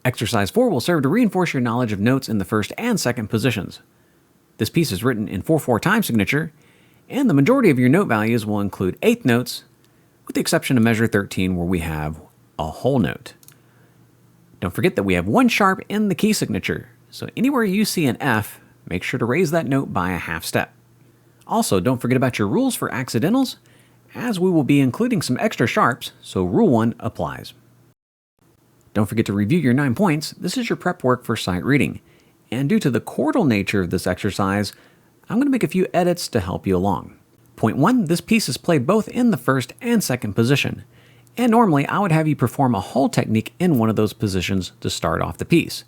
Exercise 4 will serve to reinforce your knowledge of notes in the first and second positions. This piece is written in 4/4 time signature, and the majority of your note values will include eighth notes, with the exception of measure 13 where we have a whole note. Don't forget that we have one sharp in the key signature, so anywhere you see an F, make sure to raise that note by a half step. Also, don't forget about your rules for accidentals, as we will be including some extra sharps, so Rule 1 applies. Don't forget to review your 9 points. This is your prep work for sight reading. And due to the chordal nature of this exercise, I'm going to make a few edits to help you along. Point 1, this piece is played both in the first and second position. And normally I would have you perform a whole technique in one of those positions to start off the piece.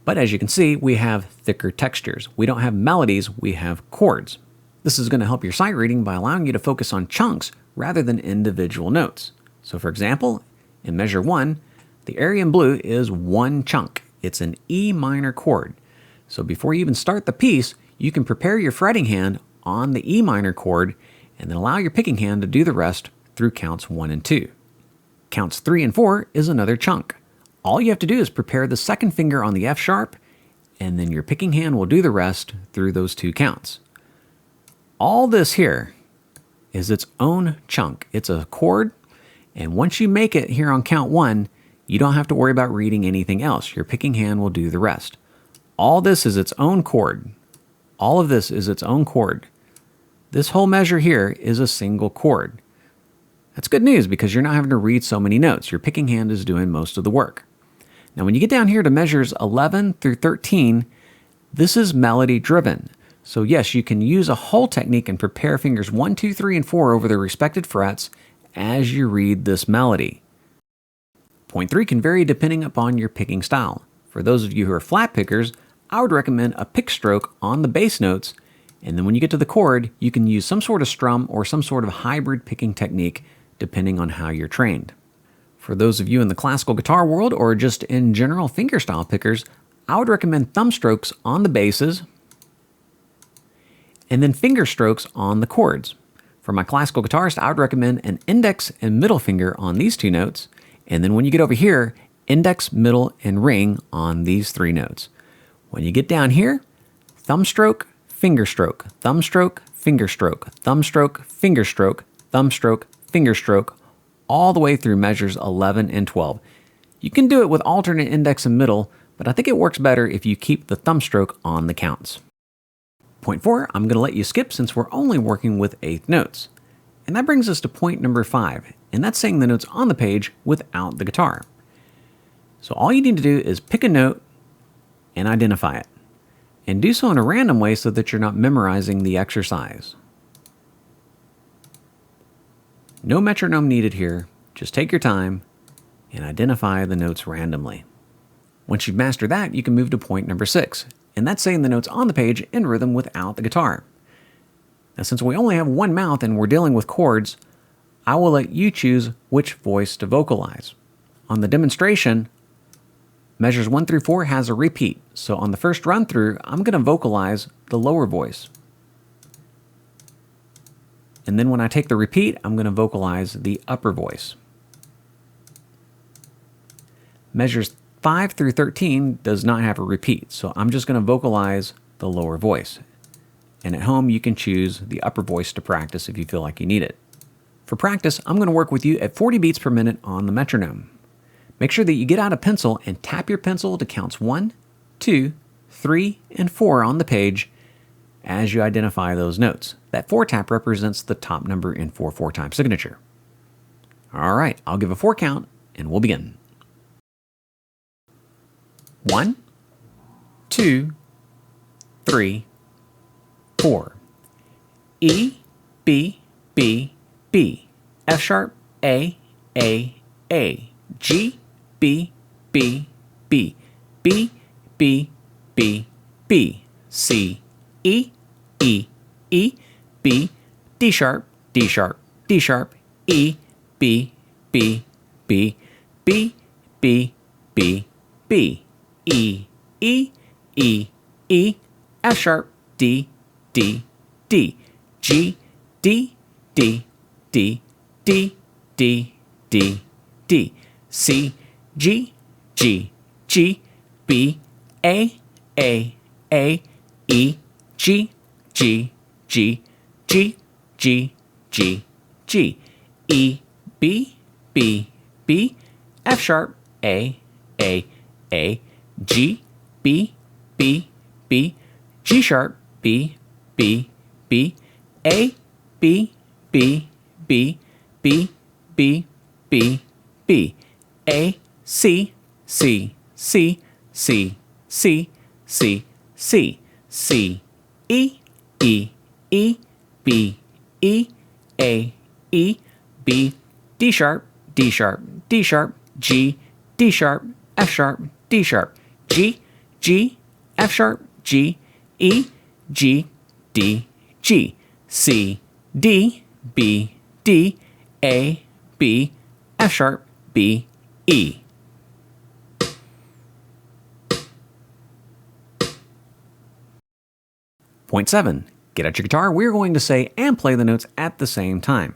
But as you can see, we have thicker textures. We don't have melodies, we have chords. This is going to help your sight reading by allowing you to focus on chunks rather than individual notes. So for example, in measure 1, the area in blue is one chunk. It's an E minor chord. So before you even start the piece, you can prepare your fretting hand on the E minor chord and then allow your picking hand to do the rest through counts 1 and 2. Counts 3 and 4 is another chunk. All you have to do is prepare the second finger on the F sharp, and then your picking hand will do the rest through those 2 counts. All this here is its own chunk. It's a chord, and once you make it here on count 1, you don't have to worry about reading anything else. Your picking hand will do the rest. All this is its own chord. All of this is its own chord. This whole measure here is a single chord. That's good news because you're not having to read so many notes. Your picking hand is doing most of the work. Now when you get down here to measures 11 through 13, this is melody driven. So yes, you can use a whole technique and prepare fingers 1, 2, 3, and 4 over their respective frets as you read this melody. Point 3 can vary depending upon your picking style. For those of you who are flat pickers, I would recommend a pick stroke on the bass notes, and then when you get to the chord, you can use some sort of strum or some sort of hybrid picking technique depending on how you're trained. For those of you in the classical guitar world or just in general fingerstyle pickers, I would recommend thumb strokes on the basses and then finger strokes on the chords. For my classical guitarist, I would recommend an index and middle finger on these 2 notes, and then when you get over here, index, middle, and ring on these 3 notes. When you get down here, thumb stroke, finger stroke, thumb stroke, finger stroke, thumb stroke, finger stroke, thumb stroke, finger stroke, all the way through measures 11 and 12. You can do it with alternate index and middle, but I think it works better if you keep the thumb stroke on the counts. Point 4, I'm going to let you skip since we're only working with eighth notes. And that brings us to point number 5, and that's saying the notes on the page without the guitar. So all you need to do is pick a note and identify it. And do so in a random way so that you're not memorizing the exercise. No metronome needed here. Just take your time and identify the notes randomly. Once you've mastered that, you can move to point number 6, and that's saying the notes on the page in rhythm without the guitar. Now, since we only have one mouth and we're dealing with chords, I will let you choose which voice to vocalize. On the demonstration, measures 1 through 4 has a repeat, so on the first run through, I'm going to vocalize the lower voice. And then when I take the repeat, I'm going to vocalize the upper voice. Measures 5 through 13 does not have a repeat, so I'm just going to vocalize the lower voice. And at home, you can choose the upper voice to practice if you feel like you need it. For practice, I'm going to work with you at 40 beats per minute on the metronome. Make sure that you get out a pencil and tap your pencil to counts 1, 2, 3, and 4 on the page as you identify those notes. That 4 tap represents the top number in 4/4 time signature. All right, I'll give a 4 count and we'll begin. 1, 2, 3, 4. E, B, B, B. F sharp, A, A, A. G, B, B, B. B, B, B, B. C, E, E, E. B, D sharp, D sharp, D sharp. E, B, B, B. B, B, B, B. E, E, E, E. F sharp, D, D, D. G, D, D, D, D, D, D, D. C, G, G, G, B, A, E, G, G, G, G, G, G, G, E, B, B, F sharp, A, G, B, G sharp, B, A, B, A, C, E, A, B, D sharp, G, D sharp, F sharp, D sharp, G, F sharp, G, E, G, D, G, C, D, B, A, B, F sharp, B, E. Point 7. Get out your guitar. We're going to say and play the notes at the same time.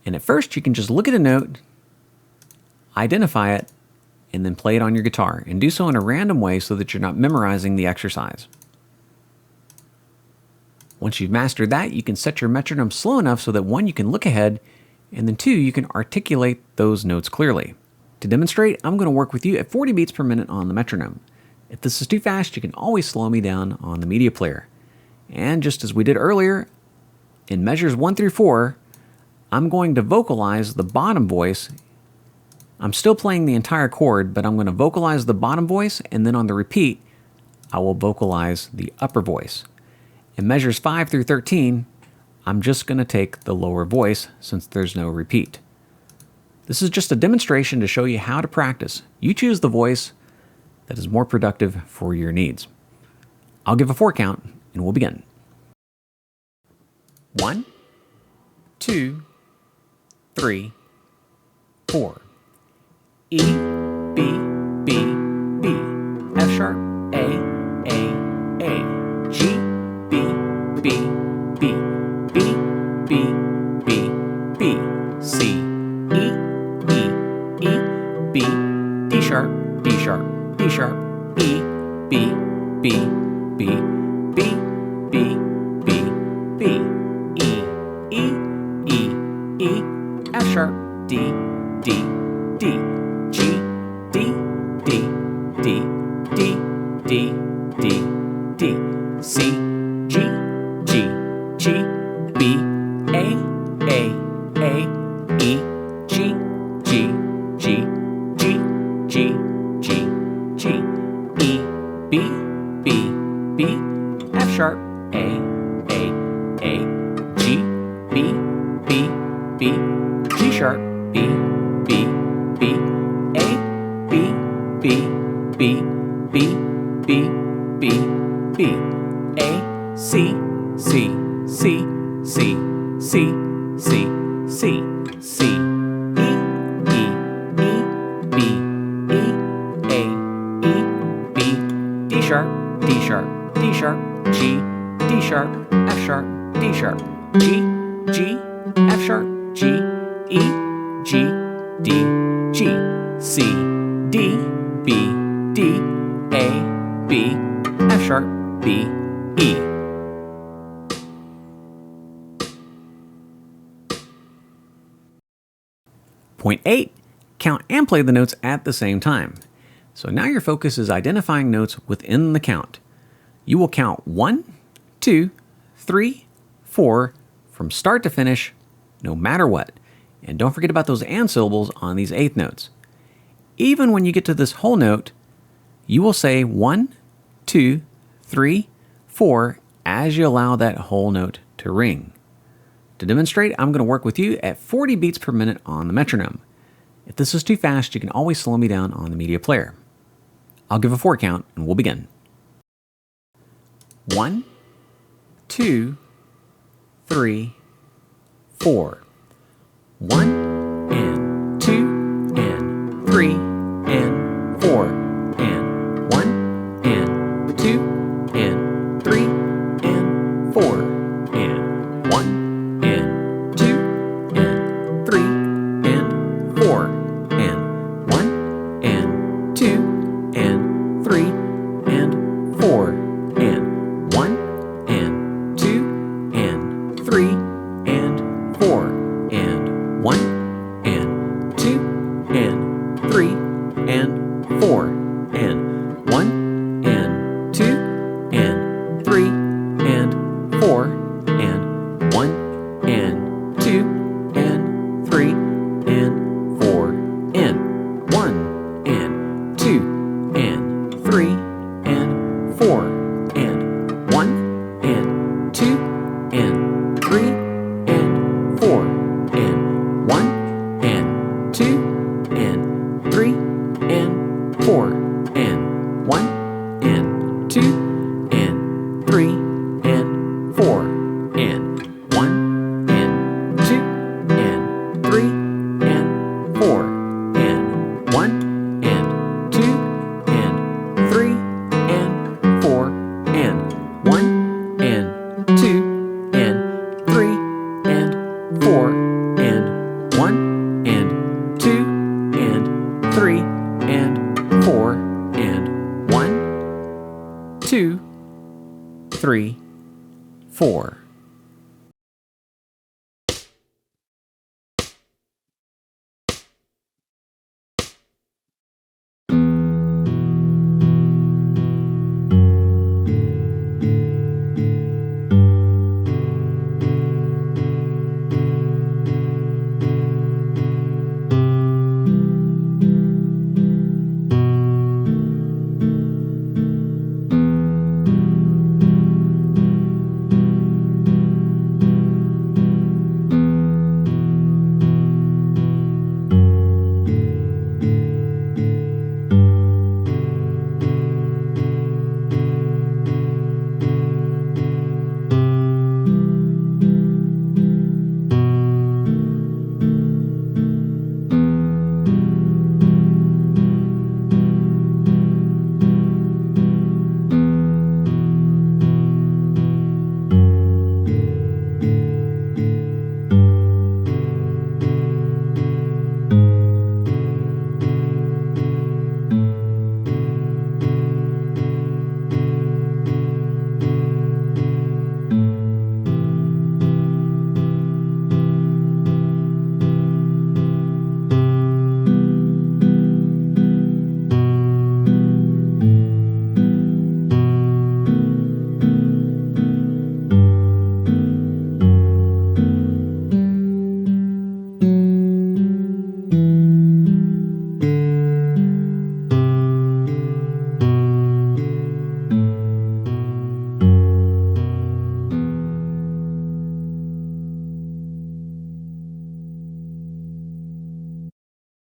And at first, you can just look at a note, identify it, and then play it on your guitar. And do so in a random way so that you're not memorizing the exercise. Once you've mastered that, you can set your metronome slow enough so that 1, you can look ahead, and then 2, you can articulate those notes clearly. To demonstrate, I'm going to work with you at 40 beats per minute on the metronome. If this is too fast, you can always slow me down on the media player. And just as we did earlier, in measures 1 through 4, I'm going to vocalize the bottom voice. I'm still playing the entire chord, but I'm going to vocalize the bottom voice, and then on the repeat, I will vocalize the upper voice. In measures 5 through 13, I'm just going to take the lower voice since there's no repeat. This is just a demonstration to show you how to practice. You choose the voice that is more productive for your needs. I'll give a 4 count, and we'll begin. 1, 2, 3, 4. E, B, F sharp, A, G, B, C, E, B, D sharp, E, B, E, F sharp, D, G, D, C, G, B, A, E, G, E, B, F sharp, A, G, B, G sharp, B, A, B, A, C, D sharp, G, D sharp, F sharp, D sharp, G, F sharp, G, E, G, D, G, C, D, B, A, B, F sharp, B, E. Point 8. Count and play the notes at the same time. So now your focus is identifying notes within the count. You will count 1, 2, 3, 4 from start to finish, no matter what. And don't forget about those and syllables on these eighth notes. Even when you get to this whole note, you will say 1, 2, 3, 4 as you allow that whole note to ring. To demonstrate, I'm going to work with you at 40 beats per minute on the metronome. If this is too fast, you can always slow me down on the media player. I'll give a 4 count and we'll begin. 1, 2, 3, 4. 1 and 2 and 3 and 4 and 1 and 2 and 3 and 4 and 1 and 2 and 3 and 4 and 1 and 2 1 and 2 and 3 and 4 and 1 and 2 and 3 and 4 and 1 and 2 and 3 and 4 and 1 and 2 and 3 and 4 and 1 and 2 and 3 and 4 and 1 and 2 and 3 and 4 and 1 and 2 and 3 and 4 and 1 and 2 and 3 and 4 and 1 and 2 and 3 and 4 and 1 and 2 and 3 and 4 and 1